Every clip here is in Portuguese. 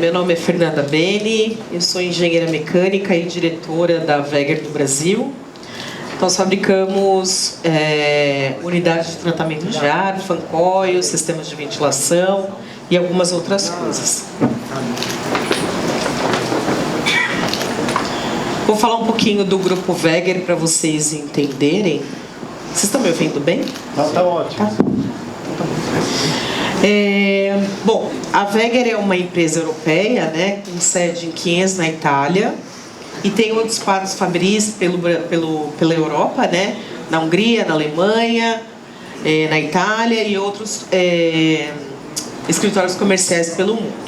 meu nome é Fernanda Beni, eu sou engenheira mecânica e diretora da Weger do Brasil. Nós fabricamos unidades de tratamento de ar, fan coils, sistemas de ventilação e algumas outras coisas. Vou falar um pouquinho do grupo Weger para vocês entenderem. Vocês estão me ouvindo bem? Está ótimo. Tá. Bom, a Weger é uma empresa europeia, né, com sede em Chiesa, na Itália, e tem outros parques fabris pela Europa, né, na Hungria, na Alemanha, na Itália e outros escritórios comerciais pelo mundo.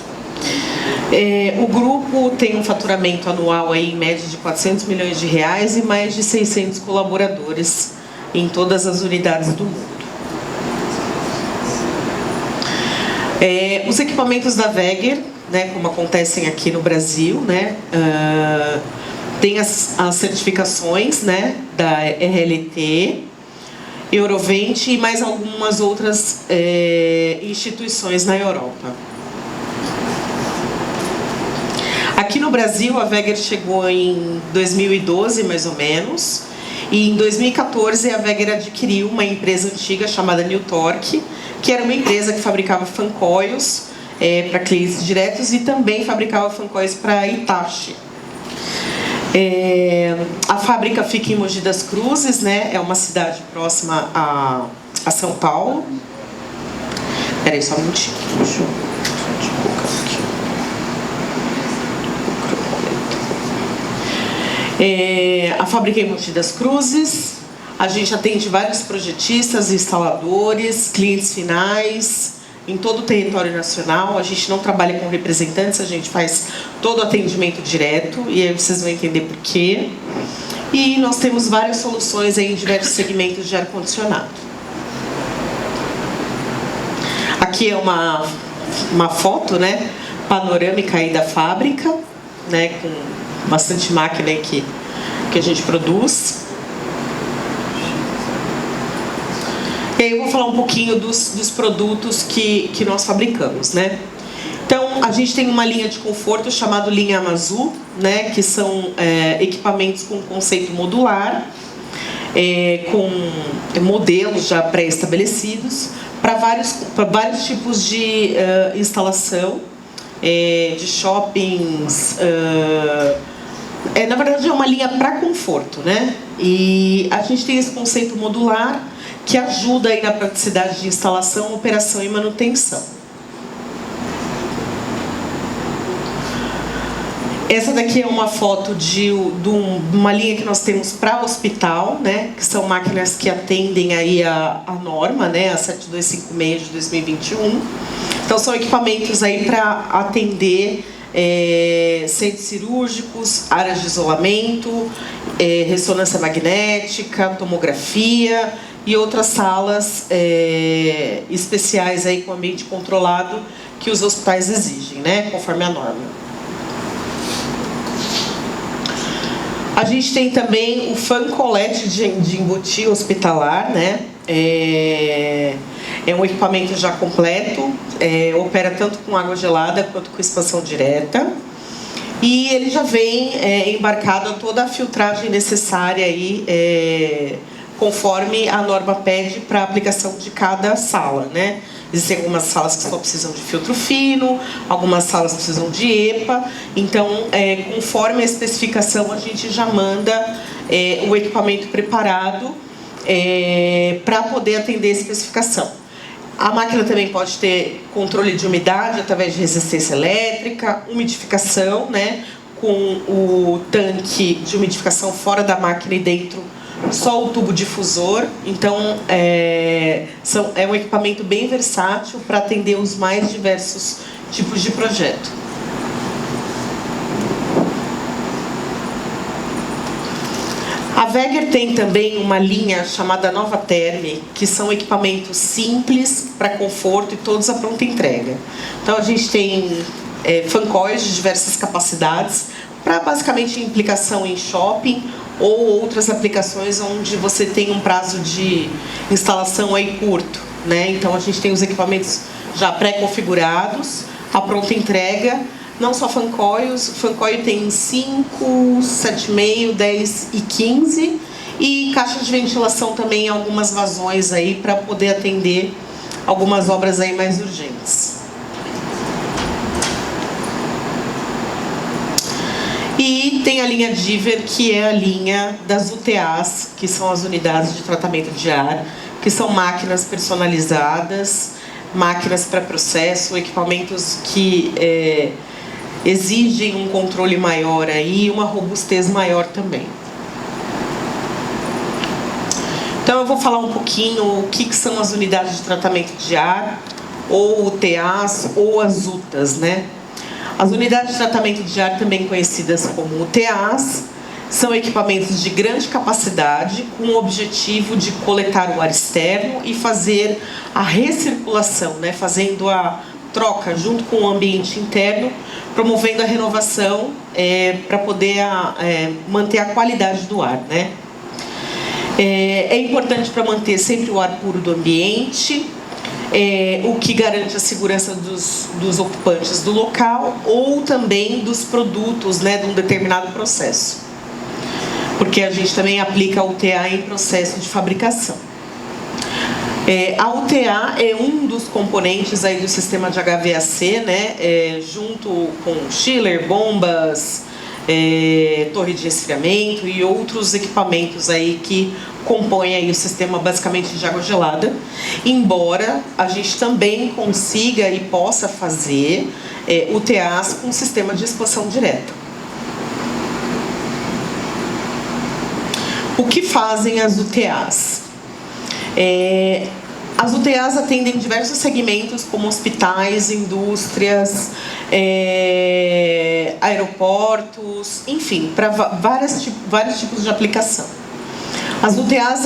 O grupo tem um faturamento anual aí, em média de 400 milhões de reais e mais de 600 colaboradores em todas as unidades do mundo. Os equipamentos da Weger, né, como acontecem aqui no Brasil, né, tem as certificações, né, da RLT, Eurovent e mais algumas outras instituições na Europa. Aqui no Brasil, a Weger chegou em 2012, mais ou menos, e em 2014 a Weger adquiriu uma empresa antiga chamada New Torque, que era uma empresa que fabricava fan coils para clientes diretos e também fabricava fan coils para Hitachi. A fábrica fica em Mogi das Cruzes, né? É uma cidade próxima a São Paulo. Espera aí, só um minutinho. Deixa eu colocar aqui. A fábrica é em Mogi das Cruzes. A gente atende vários projetistas, instaladores, clientes finais, em todo o território nacional. A gente não trabalha com representantes, a gente faz todo o atendimento direto, e aí vocês vão entender por quê. E nós temos várias soluções aí em diversos segmentos de ar-condicionado. Aqui é uma foto, né, panorâmica aí da fábrica, né, com bastante máquina aí que a gente produz. E aí eu vou falar um pouquinho dos produtos que nós fabricamos, né? Então, a gente tem uma linha de conforto chamada linha Amazu, né? Que são equipamentos com conceito modular, com modelos já pré-estabelecidos, para vários tipos de instalação, de shoppings. Na verdade, é uma linha para conforto, né? E a gente tem esse conceito modular, que ajuda aí na praticidade de instalação, operação e manutenção. Essa daqui é uma foto de uma linha que nós temos para hospital, né, que são máquinas que atendem aí a norma, né, a 7256 de 2021. Então são equipamentos aí para atender centros cirúrgicos, áreas de isolamento, ressonância magnética, tomografia e outras salas especiais aí com ambiente controlado que os hospitais exigem, né, conforme a norma. A gente tem também o fan collet de embutir hospitalar, né? É um equipamento já completo, opera tanto com água gelada quanto com expansão direta. E ele já vem embarcado a toda a filtragem necessária aí, conforme a norma pede para a aplicação de cada sala, né? Existem algumas salas que só precisam de filtro fino, algumas salas precisam de EPA. Então, conforme a especificação, a gente já manda o equipamento preparado para poder atender a especificação. A máquina também pode ter controle de umidade através de resistência elétrica, umidificação, né? Com o tanque de umidificação fora da máquina e dentro só o tubo difusor. Então, é um equipamento bem versátil para atender os mais diversos tipos de projeto. A Weger tem também uma linha chamada Nova Terme, que são equipamentos simples para conforto e todos à pronta entrega. Então, a gente tem fan coils de diversas capacidades, para basicamente implicação em shopping ou outras aplicações onde você tem um prazo de instalação aí curto, né? Então a gente tem os equipamentos já pré-configurados, a pronta entrega, não só fan coils, fan coil tem 5, 7,5, 10 e 15, e caixa de ventilação também, algumas vazões aí para poder atender algumas obras aí mais urgentes. E tem a linha Diver, que é a linha das UTAs, que são as unidades de tratamento de ar, que são máquinas personalizadas, máquinas para processo, equipamentos que exigem um controle maior aí, e uma robustez maior também. Então eu vou falar um pouquinho o que são as unidades de tratamento de ar, ou UTAs, ou as UTAs, né? As unidades de tratamento de ar, também conhecidas como UTAs, são equipamentos de grande capacidade com o objetivo de coletar o ar externo e fazer a recirculação, né? Fazendo a troca junto com o ambiente interno, promovendo a renovação para poder manter a qualidade do ar, né? É importante para manter sempre o ar puro do ambiente, o que garante a segurança dos ocupantes do local ou também dos produtos, né, de um determinado processo. Porque a gente também aplica a UTA em processo de fabricação. A UTA é um dos componentes aí do sistema de HVAC, né, junto com chiller, bombas, torre de resfriamento e outros equipamentos aí que compõem aí o sistema basicamente de água gelada, embora a gente também consiga e possa fazer UTAs com sistema de expansão direta. O que fazem as UTAs? As UTAs atendem diversos segmentos, como hospitais, indústrias, aeroportos, enfim, para vários tipos de aplicação. As UTAs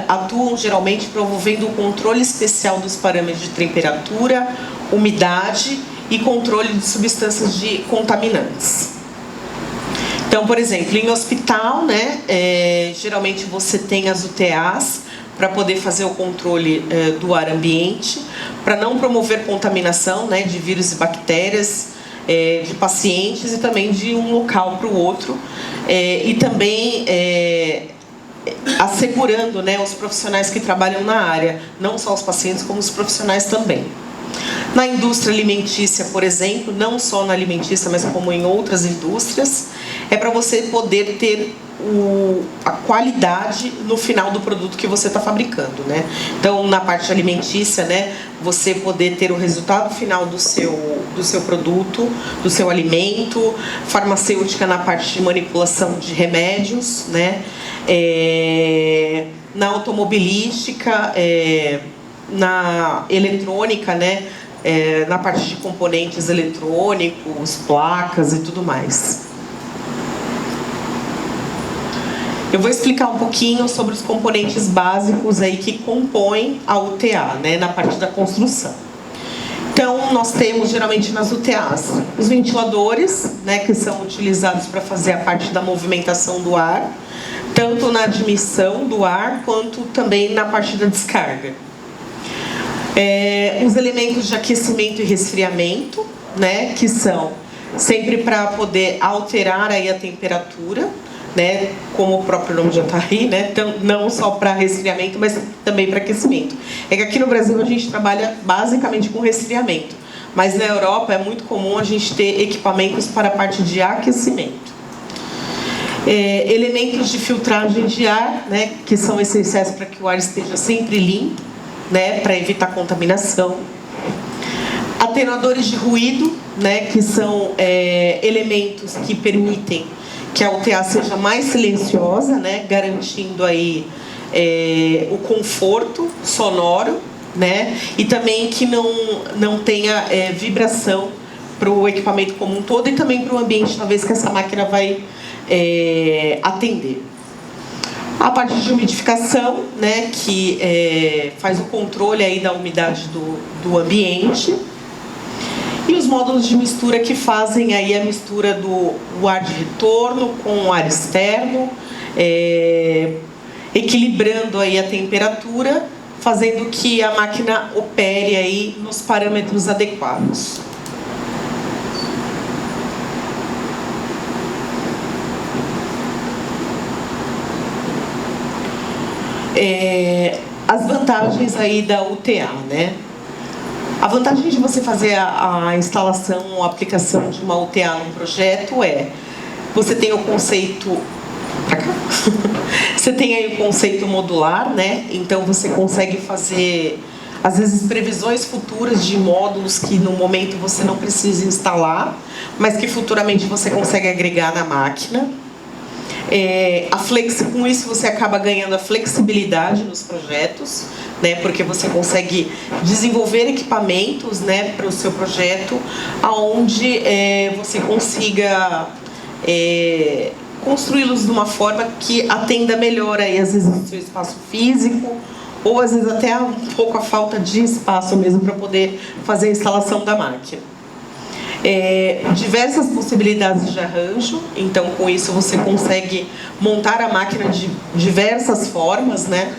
atuam geralmente promovendo o controle especial dos parâmetros de temperatura, umidade e controle de substâncias contaminantes. Então, por exemplo, em hospital, né, geralmente você tem as UTAs para poder fazer o controle do ar ambiente, para não promover contaminação, né, de vírus e bactérias de pacientes e também de um local para o outro, e também assegurando, né, os profissionais que trabalham na área, não só os pacientes, como os profissionais também. Na indústria alimentícia, por exemplo, não só na alimentícia, mas como em outras indústrias, é para você poder ter a qualidade no final do produto que você está fabricando, né? Então, na parte alimentícia, né, você poder ter o resultado final do seu produto, do seu alimento, farmacêutica na parte de manipulação de remédios, né? Na automobilística, na eletrônica, né? Na parte de componentes eletrônicos, placas e tudo mais. Eu vou explicar um pouquinho sobre os componentes básicos aí que compõem a UTA, né, na parte da construção. Então, nós temos geralmente nas UTAs os ventiladores, né, que são utilizados para fazer a parte da movimentação do ar, tanto na admissão do ar quanto também na parte da descarga. Os elementos de aquecimento e resfriamento, né, que são sempre para poder alterar aí a temperatura, né, como o próprio nome já está aí, né, então, não só para resfriamento, mas também para aquecimento. É que aqui no Brasil a gente trabalha basicamente com resfriamento, mas na Europa é muito comum a gente ter equipamentos para a parte de aquecimento. Elementos de filtragem de ar, né, que são essenciais para que o ar esteja sempre limpo, né, para evitar contaminação. Atenuadores de ruído, né, que são elementos que permitem que a UTA seja mais silenciosa, né, garantindo aí o conforto sonoro, né, e também que não tenha vibração para o equipamento como um todo e também para o ambiente, talvez, que essa máquina vai atender. A parte de umidificação, né, que faz o controle aí da umidade do ambiente. E os módulos de mistura que fazem aí a mistura do ar de retorno com o ar externo, equilibrando aí a temperatura, fazendo que a máquina opere aí nos parâmetros adequados. As vantagens aí da UTA, né? A vantagem de você fazer a instalação ou aplicação de uma UTA num projeto você tem o conceito você tem aí o conceito modular, né? Então você consegue fazer às vezes previsões futuras de módulos que no momento você não precisa instalar, mas que futuramente você consegue agregar na máquina. Com isso você acaba ganhando a flexibilidade nos projetos, né, porque você consegue desenvolver equipamentos, né, para o seu projeto, aonde você consiga construí-los de uma forma que atenda melhor aí, às vezes o seu espaço físico, ou às vezes até um pouco a falta de espaço mesmo para poder fazer a instalação da máquina. Diversas possibilidades de arranjo, então com isso você consegue montar a máquina de diversas formas, né?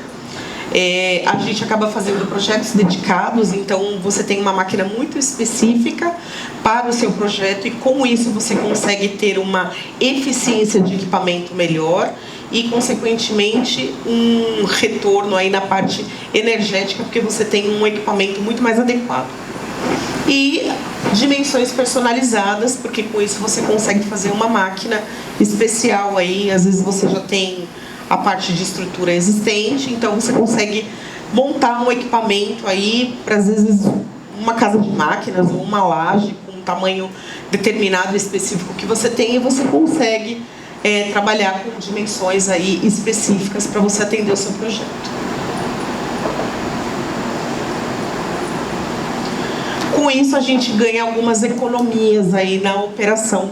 A gente acaba fazendo projetos dedicados, então você tem uma máquina muito específica para o seu projeto e com isso você consegue ter uma eficiência de equipamento melhor e, consequentemente, um retorno aí na parte energética, porque você tem um equipamento muito mais adequado. E dimensões personalizadas, porque com isso você consegue fazer uma máquina especial aí, às vezes você já tem a parte de estrutura existente, então você consegue montar um equipamento aí para, às vezes, uma casa de máquinas ou uma laje com um tamanho determinado específico que você tem e você consegue trabalhar com dimensões aí específicas para você atender o seu projeto. Com isso a gente ganha algumas economias aí na operação,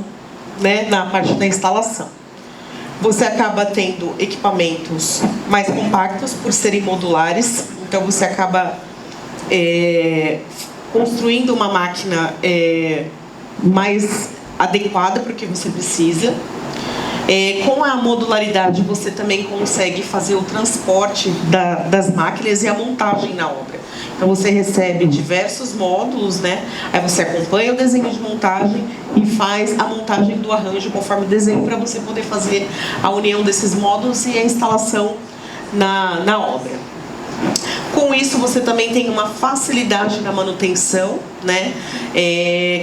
né, na parte da instalação. Você acaba tendo equipamentos mais compactos por serem modulares, então você acaba construindo uma máquina mais adequada para o que você precisa. Com a modularidade você também consegue fazer o transporte das máquinas e a montagem na obra. Então você recebe diversos módulos, né? Aí você acompanha o desenho de montagem e faz a montagem do arranjo conforme o desenho para você poder fazer a união desses módulos e a instalação na obra. Com isso você também tem uma facilidade na manutenção, né?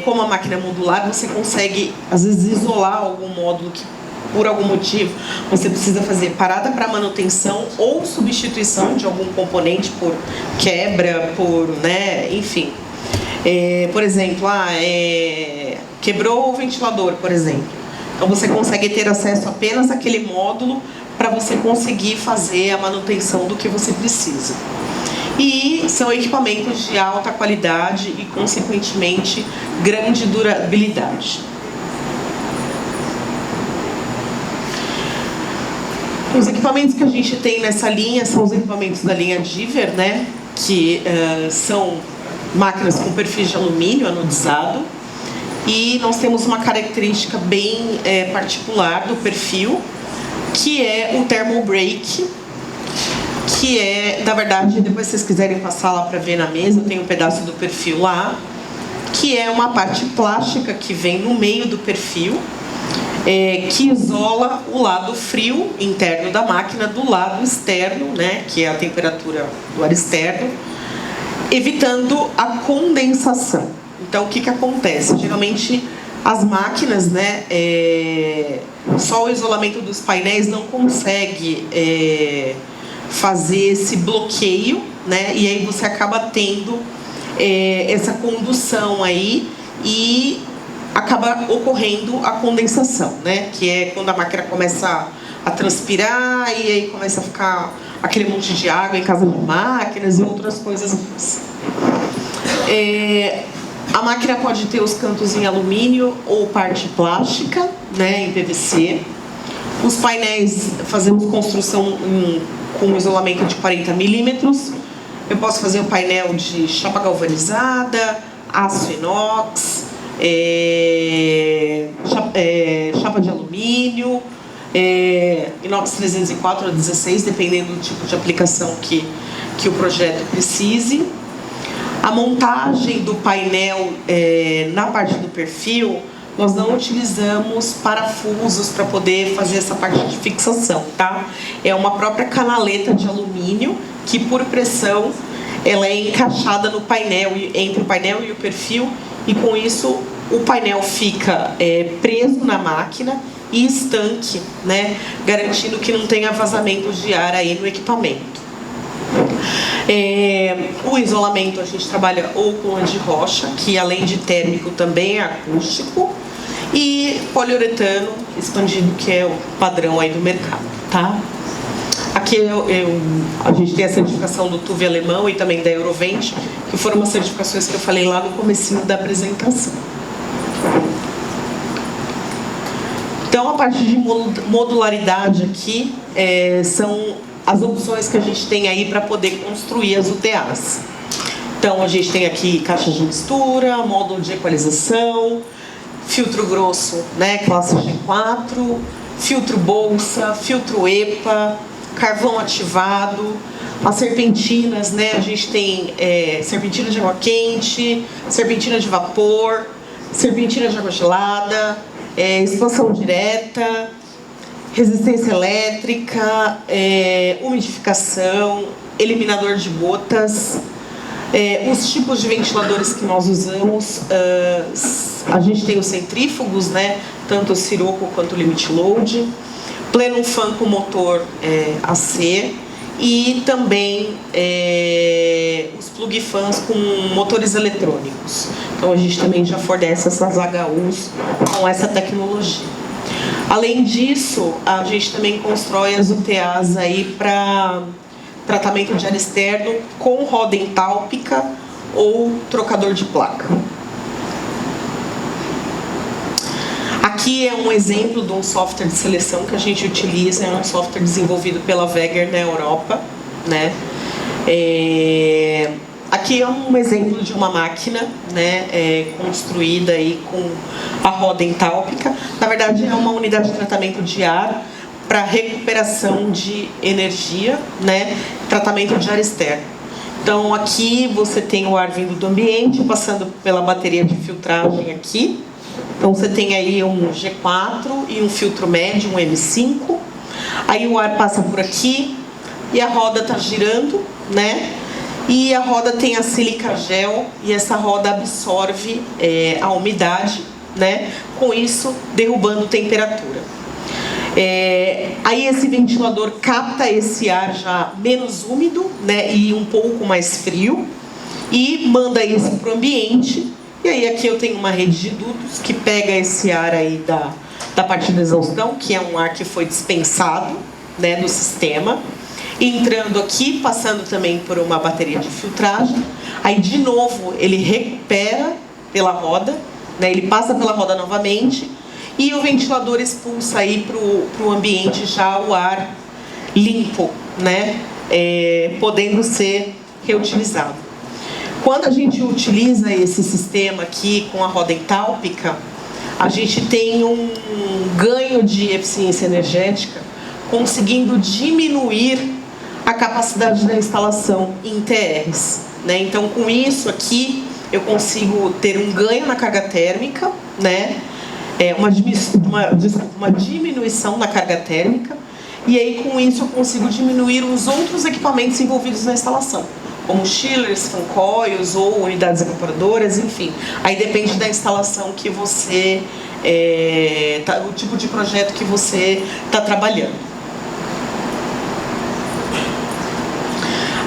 Como a máquina é modular, você consegue às vezes isolar algum módulo que por algum motivo você precisa fazer parada para manutenção ou substituição de algum componente por quebra, né, enfim. Por exemplo, quebrou o ventilador, por exemplo. Então você consegue ter acesso apenas àquele módulo para você conseguir fazer a manutenção do que você precisa. E são equipamentos de alta qualidade e, consequentemente, grande durabilidade. Os equipamentos que a gente tem nessa linha são os equipamentos da linha Diver, né? Que são máquinas com perfil de alumínio anodizado. E nós temos uma característica bem particular do perfil, que é o thermal break, que na verdade, depois se vocês quiserem passar lá para ver na mesa, tem um pedaço do perfil lá, que é uma parte plástica que vem no meio do perfil, que isola o lado frio interno da máquina do lado externo, né, que é a temperatura do ar externo, evitando a condensação. Então, o que acontece? Geralmente, as máquinas, né, só o isolamento dos painéis não consegue fazer esse bloqueio, né, e aí você acaba tendo essa condução aí e acaba ocorrendo a condensação, né? Que é quando a máquina começa a transpirar e aí começa a ficar aquele monte de água em casa de máquinas e outras coisas mais. A máquina pode ter os cantos em alumínio ou parte plástica, né, em PVC. Os painéis, fazemos construção com isolamento de 40 milímetros. Eu posso fazer um painel de chapa galvanizada, aço inox, chapa de alumínio, inox 304 a 16, dependendo do tipo de aplicação que o projeto precise. A montagem do painel na parte do perfil nós não utilizamos parafusos para poder fazer essa parte de fixação, tá? É uma própria canaleta de alumínio que, por pressão, ela é encaixada no painel, entre o painel e o perfil, e com isso o painel fica preso na máquina e estanque, né? Garantindo que não tenha vazamento de ar aí no equipamento. O isolamento a gente trabalha ou com lã de rocha, que além de térmico também é acústico, e poliuretano expandido, que é o padrão aí do mercado, tá? Aqui a gente tem a certificação do TÜV alemão e também da Eurovent, que foram umas certificações que eu falei lá no comecinho da apresentação. Então, a parte de modularidade aqui são as opções que a gente tem aí para poder construir as UTAs. Então, a gente tem aqui caixa de mistura, módulo de equalização, filtro grosso, né, classe G4, filtro bolsa, filtro EPA, carvão ativado, as serpentinas, né, a gente tem serpentina de água quente, serpentina de vapor, serpentina de água gelada, expansão direta, resistência elétrica, umidificação, eliminador de gotas. Os tipos de ventiladores que nós usamos, a gente tem os centrífugos, né, tanto o Sirocco quanto o Limit Load, Plenum Fan com motor AC e também os plug fans com motores eletrônicos. Então a gente também já fornece essas HUs com essa tecnologia. Além disso, a gente também constrói as UTAs aí para tratamento de ar externo com roda entálpica ou trocador de placa. Aqui é um exemplo de um software de seleção que a gente utiliza, é um software desenvolvido pela Weger na Europa, né? Aqui é um exemplo de uma máquina, né, construída aí com a roda entálpica. Na verdade, é uma unidade de tratamento de ar para recuperação de energia, né, tratamento de ar externo. Então, aqui você tem o ar vindo do ambiente, passando pela bateria de filtragem aqui. Então, você tem aí um G4 e um filtro médio, um M5. Aí o ar passa por aqui e a roda está girando, né? E a roda tem a sílica gel e essa roda absorve a umidade, né? Com isso, derrubando temperatura. Aí esse ventilador capta esse ar já menos úmido, né, e um pouco mais frio e manda isso para o ambiente. E aí aqui eu tenho uma rede de dutos que pega esse ar aí da parte da exaustão, que é um ar que foi dispensado, né, do sistema, entrando aqui, passando também por uma bateria de filtragem. Aí de novo ele recupera pela roda, né, ele passa pela roda novamente. E o ventilador expulsa aí para o ambiente já o ar limpo, né? Podendo ser reutilizado. Quando a gente utiliza esse sistema aqui com a roda entálpica, a gente tem um ganho de eficiência energética, conseguindo diminuir a capacidade da instalação em TRs, né? Então, com isso aqui, eu consigo ter um ganho na carga térmica, né? Uma diminuição na carga térmica, e aí com isso eu consigo diminuir os outros equipamentos envolvidos na instalação, como chillers, fan coils ou unidades evaporadoras, enfim. Aí depende da instalação que você, o tipo de projeto que você está trabalhando.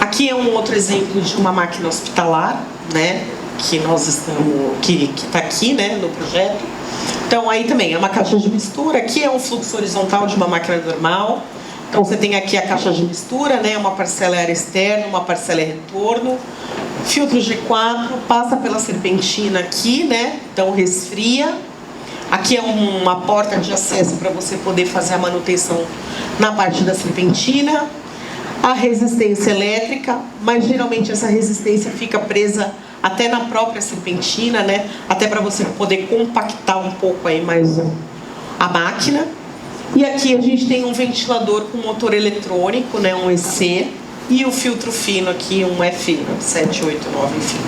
Aqui é um outro exemplo de uma máquina hospitalar, né, que nós estamos, que está aqui, né, no projeto. Então, aí também é uma caixa de mistura. Aqui é um fluxo horizontal de uma máquina normal. Então, você tem aqui a caixa de mistura, né? Uma parcela é ar externo, uma parcela é retorno. Filtro G4, passa pela serpentina aqui, né? Então, resfria. Aqui é uma porta de acesso para você poder fazer a manutenção na parte da serpentina. A resistência elétrica, mas geralmente essa resistência fica presa até na própria serpentina, né? Até para você poder compactar um pouco aí mais a máquina. E aqui a gente tem um ventilador com motor eletrônico, né? Um EC, e o filtro fino aqui, um F789, enfim.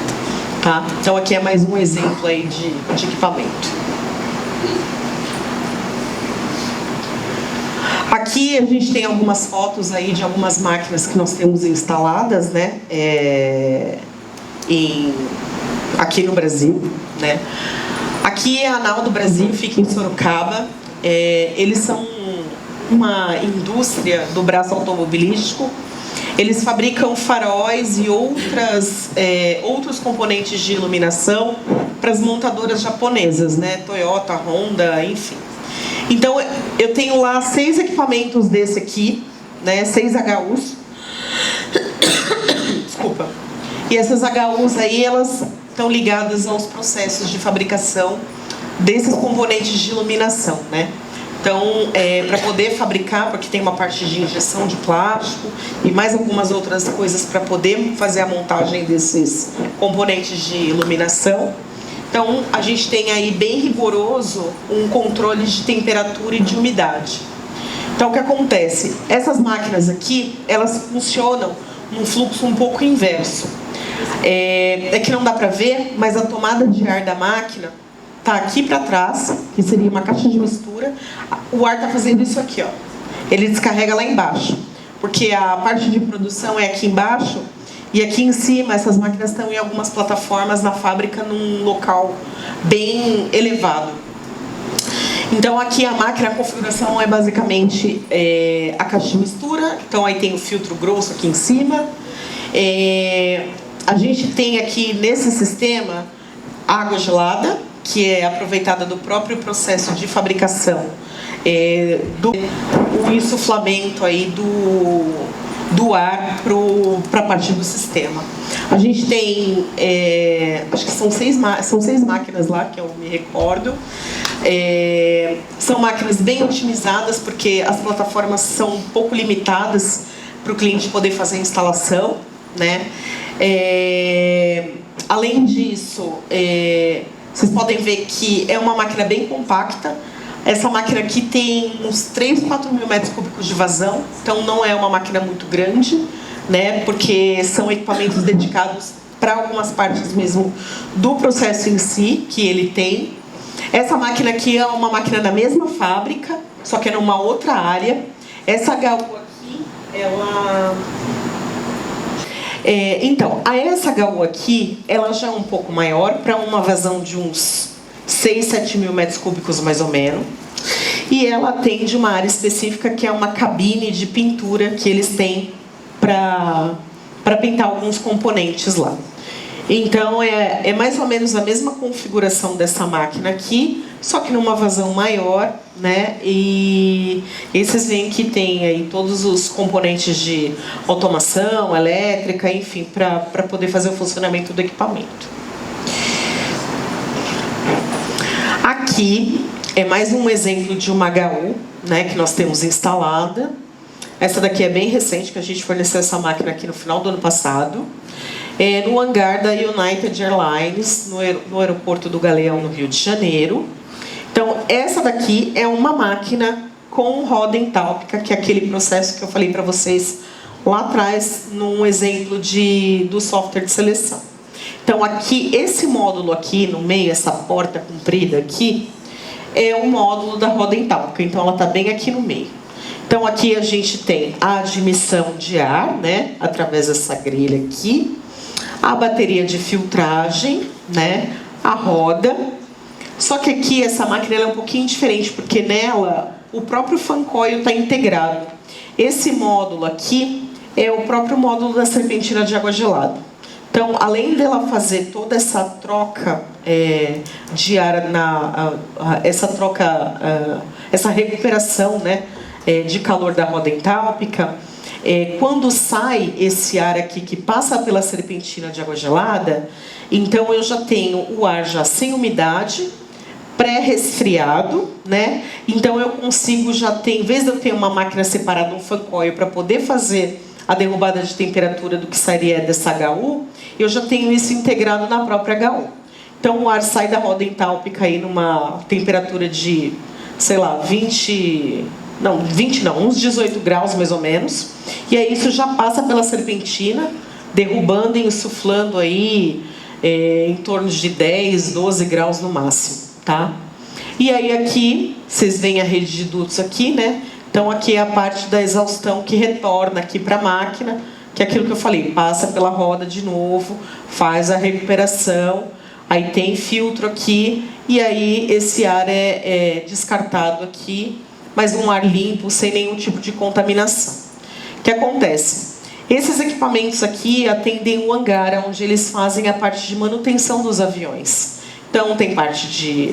Tá? Então aqui é mais um exemplo aí de equipamento. Aqui a gente tem algumas fotos aí de algumas máquinas que nós temos instaladas, né, aqui no Brasil, né. Aqui é a ANAL do Brasil, fica em Sorocaba. Eles são uma indústria do braço automobilístico. Eles fabricam faróis e outros componentes de iluminação para as montadoras japonesas, né, Toyota, Honda, enfim. Então, eu tenho lá 6 equipamentos desse aqui, né, 6 HUs. Desculpa. E essas HUs aí, elas estão ligadas aos processos de fabricação desses componentes de iluminação, né? Então, para poder fabricar, porque tem uma parte de injeção de plástico e mais algumas outras coisas para poder fazer a montagem desses componentes de iluminação. Então, a gente tem aí bem rigoroso um controle de temperatura e de umidade. Então, o que acontece? Essas máquinas aqui, elas funcionam num fluxo um pouco inverso. É que não dá para ver, mas a tomada de ar da máquina está aqui para trás, que seria uma caixa de mistura. O ar está fazendo isso aqui, ó. Ele descarrega lá embaixo, porque a parte de produção é aqui embaixo. E aqui em cima, essas máquinas estão em algumas plataformas na fábrica, num local bem elevado. Então, aqui a máquina, a configuração é basicamente a caixa de mistura. Então, aí tem o filtro grosso aqui em cima. A gente tem aqui, nesse sistema, água gelada, que é aproveitada do próprio processo de fabricação, o insuflamento aí do ar para a parte do sistema. A gente tem, acho que são seis máquinas lá, que eu me recordo. São máquinas bem otimizadas, porque as plataformas são um pouco limitadas para o cliente poder fazer a instalação, né? Além disso, vocês podem ver que é uma máquina bem compacta. Essa máquina aqui tem uns 3, 4 mil metros cúbicos de vazão, então não é uma máquina muito grande, né, porque são equipamentos dedicados para algumas partes mesmo do processo em si, que ele tem. Essa máquina aqui é uma máquina da mesma fábrica, só que é numa outra área. Essa HU aqui, ela... então, essa HU aqui, ela já é um pouco maior, para uma vazão de uns 6, 7 mil metros cúbicos mais ou menos. E ela atende uma área específica que é uma cabine de pintura que eles têm para pintar alguns componentes lá. Então, é mais ou menos a mesma configuração dessa máquina aqui, só que numa vazão maior, né? E vocês veem que tem aí todos os componentes de automação, elétrica, enfim, para poder fazer o funcionamento do equipamento. Aqui é mais um exemplo de uma HU, né, que nós temos instalada. Essa daqui é bem recente, que a gente forneceu essa máquina aqui no final do ano passado. No hangar da United Airlines, no aeroporto do Galeão, no Rio de Janeiro. Então, essa daqui é uma máquina com roda entálpica, que é aquele processo que eu falei para vocês lá atrás, num exemplo do software de seleção. Então, aqui, esse módulo aqui no meio, essa porta comprida aqui, é um módulo da roda entálpica. Então, ela está bem aqui no meio. Então, aqui a gente tem a admissão de ar, né, através dessa grelha aqui, a bateria de filtragem, né, a roda. Só que aqui essa máquina ela é um pouquinho diferente, porque nela o próprio fan coil está integrado. Esse módulo aqui é o próprio módulo da serpentina de água gelada. Então, além dela fazer toda essa troca de ar, essa recuperação, né, de calor da roda entálpica, quando sai esse ar aqui que passa pela serpentina de água gelada, então eu já tenho o ar já sem umidade, pré-resfriado, né? Então eu consigo já ter, em vez de eu ter uma máquina separada, um fan coil para poder fazer a derrubada de temperatura do que sairia dessa HU, eu já tenho isso integrado na própria HU. Então o ar sai da roda entálpica aí numa temperatura de, sei lá, uns 18 graus mais ou menos. E aí isso já passa pela serpentina, derrubando e insuflando aí em torno de 10, 12 graus no máximo, tá? E aí aqui, vocês veem a rede de dutos aqui, né? Então aqui é a parte da exaustão que retorna aqui para a máquina, que é aquilo que eu falei, passa pela roda de novo, faz a recuperação, aí tem filtro aqui, e aí esse ar é descartado aqui, mas um ar limpo, sem nenhum tipo de contaminação. O que acontece? Esses equipamentos aqui atendem o hangar, onde eles fazem a parte de manutenção dos aviões. Então tem parte de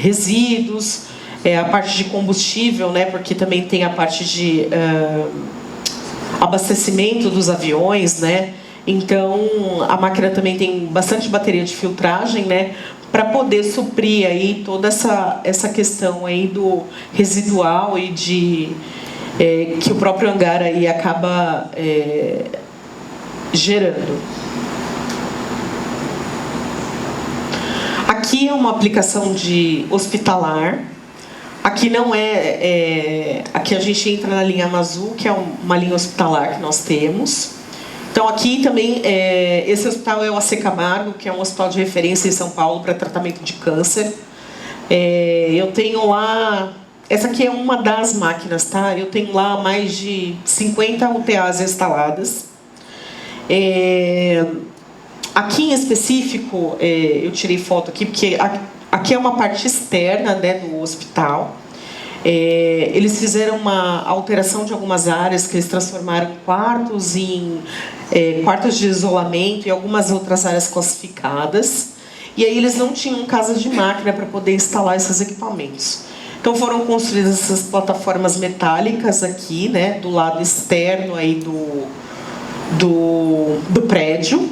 resíduos, a parte de combustível, né, porque também tem a parte de abastecimento dos aviões, né? Então a máquina também tem bastante bateria de filtragem, né, para poder suprir aí toda essa questão aí do residual e de que o próprio hangar aí acaba gerando. Aqui é uma aplicação de hospitalar. Aqui não aqui a gente entra na linha Amazul, que é uma linha hospitalar que nós temos. Então aqui também, esse hospital é o AC Camargo, que é um hospital de referência em São Paulo para tratamento de câncer. Eu tenho lá, essa aqui é uma das máquinas, tá? Eu tenho lá mais de 50 UTAs instaladas. Aqui em específico, eu tirei foto aqui, porque aqui é uma parte externa, né, do hospital. Eles fizeram uma alteração de algumas áreas, que eles transformaram quartos em quartos de isolamento e algumas outras áreas classificadas. E aí eles não tinham casa de máquina para poder instalar esses equipamentos. Então foram construídas essas plataformas metálicas aqui, né, do lado externo aí do prédio.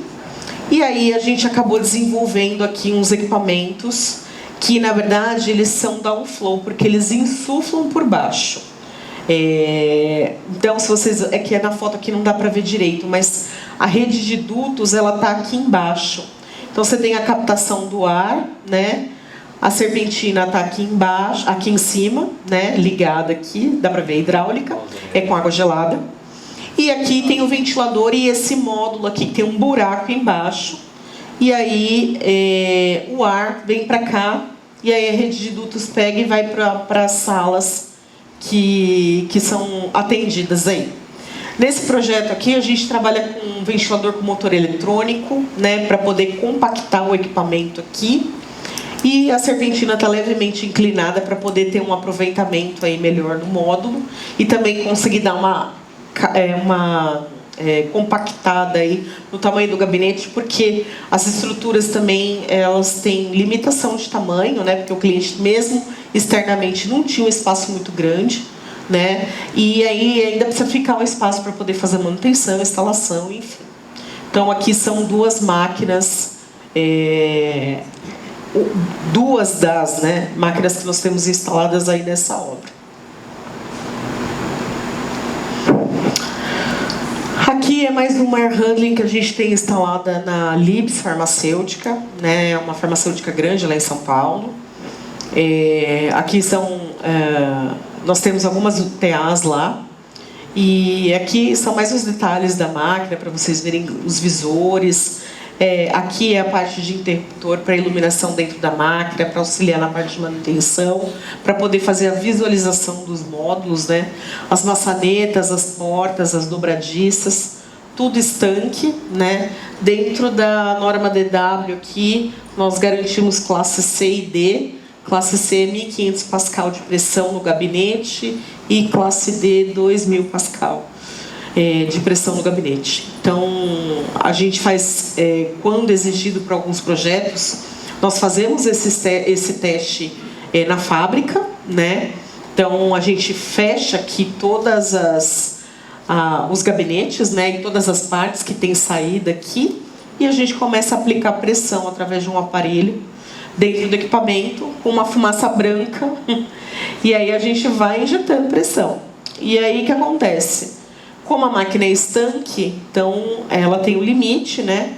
E aí a gente acabou desenvolvendo aqui uns equipamentos que, na verdade, eles são downflow, porque eles insuflam por baixo. Então, se vocês... É que na foto aqui não dá para ver direito, mas a rede de dutos, ela está aqui embaixo. Então, você tem a captação do ar, né? A serpentina está aqui embaixo, aqui em cima, né? Ligada aqui, dá para ver a hidráulica, com água gelada. E aqui tem o ventilador e esse módulo aqui, que tem um buraco embaixo. E aí o ar vem para cá, e aí a rede de dutos pega e vai para as salas que são atendidas aí. Nesse projeto aqui, a gente trabalha com um ventilador com motor eletrônico, né, para poder compactar o equipamento aqui. E a serpentina está levemente inclinada para poder ter um aproveitamento aí melhor do módulo e também conseguir dar uma compactada aí no tamanho do gabinete, porque as estruturas também elas têm limitação de tamanho, né? Porque o cliente mesmo externamente não tinha um espaço muito grande, né? E aí ainda precisa ficar um espaço para poder fazer manutenção, instalação, enfim. Então aqui são duas máquinas, duas das, né, máquinas que nós temos instaladas aí nessa obra. Aqui é mais uma air handling que a gente tem instalada na Libs Farmacêutica, né? É uma farmacêutica grande lá em São Paulo. Aqui nós temos algumas UTAs lá. E aqui são mais os detalhes da máquina, para vocês verem os visores. Aqui é a parte de interruptor para iluminação dentro da máquina, para auxiliar na parte de manutenção, para poder fazer a visualização dos módulos, né? As maçanetas, as portas, as dobradiças, tudo estanque, né? Dentro da norma DW aqui, nós garantimos classe C e D. Classe C, 1.500 pascal de pressão no gabinete e classe D, 2.000 pascal. De pressão no gabinete. Então, a gente faz, quando exigido para alguns projetos, nós fazemos esse teste na fábrica, né? Então, a gente fecha aqui todas os gabinetes, né? E todas as partes que tem saída aqui, e a gente começa a aplicar pressão através de um aparelho dentro do equipamento, com uma fumaça branca, e aí a gente vai injetando pressão. E aí o que acontece? Como a máquina é estanque, então ela tem o limite, né,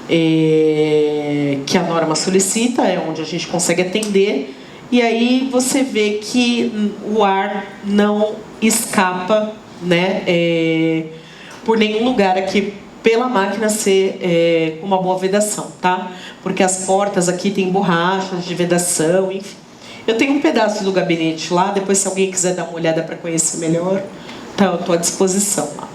que a norma solicita, é onde a gente consegue atender, e aí você vê que o ar não escapa, né, por nenhum lugar aqui, pela máquina ser com uma boa vedação, tá? Porque as portas aqui tem borrachas de vedação, enfim. Eu tenho um pedaço do gabinete lá, depois se alguém quiser dar uma olhada para conhecer melhor, tá, eu estou à disposição lá.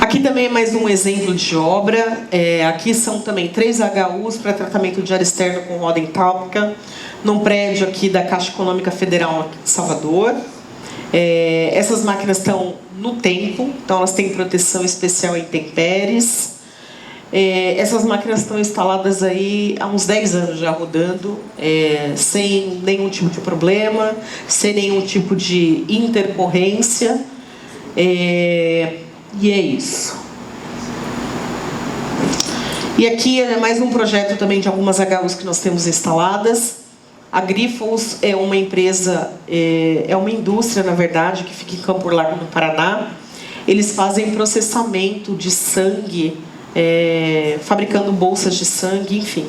Aqui também é mais um exemplo de obra. Aqui são também 3 HUs para tratamento de ar externo com roda entálpica, num prédio aqui da Caixa Econômica Federal de Salvador. Essas máquinas estão no tempo, então elas têm proteção especial em intempéries. Essas máquinas estão instaladas aí há uns 10 anos já rodando, sem nenhum tipo de problema, sem nenhum tipo de intercorrência. E é isso. E aqui é mais um projeto também de algumas HUs que nós temos instaladas. A Grifols é uma empresa, é uma indústria, na verdade, que fica em Campo Largo, no Paraná. Eles fazem processamento de sangue, fabricando bolsas de sangue, enfim.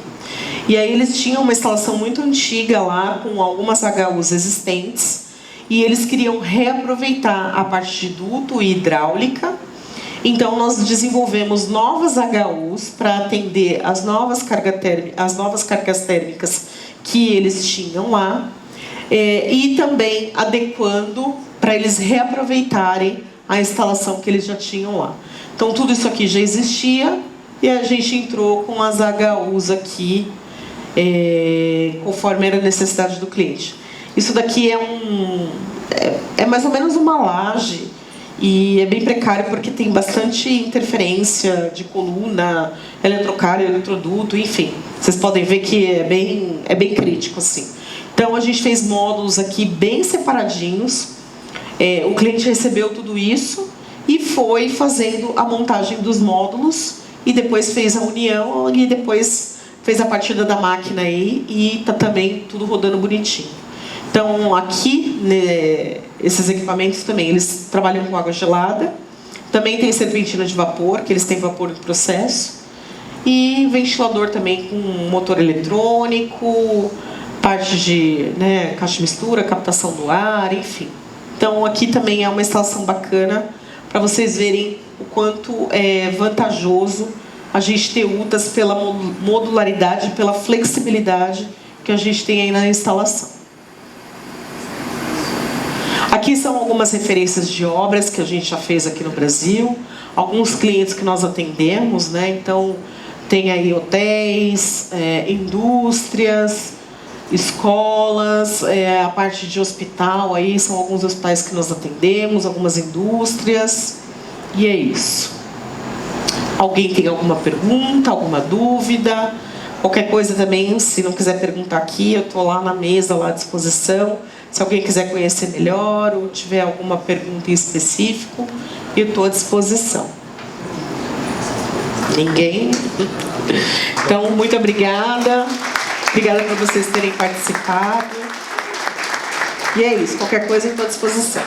E aí eles tinham uma instalação muito antiga lá, com algumas HUs existentes, e eles queriam reaproveitar a parte de duto e hidráulica. Então nós desenvolvemos novas HUs para atender as novas cargas térmicas que eles tinham lá, e também adequando para eles reaproveitarem a instalação que eles já tinham lá. Então tudo isso aqui já existia e a gente entrou com as HUs aqui, conforme era a necessidade do cliente. Isso daqui é mais ou menos uma laje, e é bem precário porque tem bastante interferência de coluna, eletrocardio, eletroduto, enfim. Vocês podem ver que é bem crítico, assim. Então a gente fez módulos aqui bem separadinhos. O cliente recebeu tudo isso e foi fazendo a montagem dos módulos, e depois fez a união, e depois fez a partida da máquina aí, e está também tudo rodando bonitinho. Então, aqui, esses equipamentos também, eles trabalham com água gelada. Também tem serpentina de vapor, que eles têm vapor no processo. E ventilador também com motor eletrônico, parte de caixa de mistura, captação do ar, enfim. Então, aqui também é uma instalação bacana para vocês verem o quanto é vantajoso a gente ter UTAs pela modularidade, pela flexibilidade que a gente tem aí na instalação. Aqui são algumas referências de obras que a gente já fez aqui no Brasil, alguns clientes que nós atendemos, Então, tem aí hotéis, indústrias, escolas, a parte de hospital, aí são alguns hospitais que nós atendemos, algumas indústrias, e é isso. Alguém tem alguma pergunta, alguma dúvida? Qualquer coisa também, se não quiser perguntar aqui, eu estou lá na mesa, lá à disposição. Se alguém quiser conhecer melhor ou tiver alguma pergunta em específico, eu estou à disposição. Ninguém? Então, muito obrigada. Obrigada por vocês terem participado. E é isso, qualquer coisa eu estou à disposição.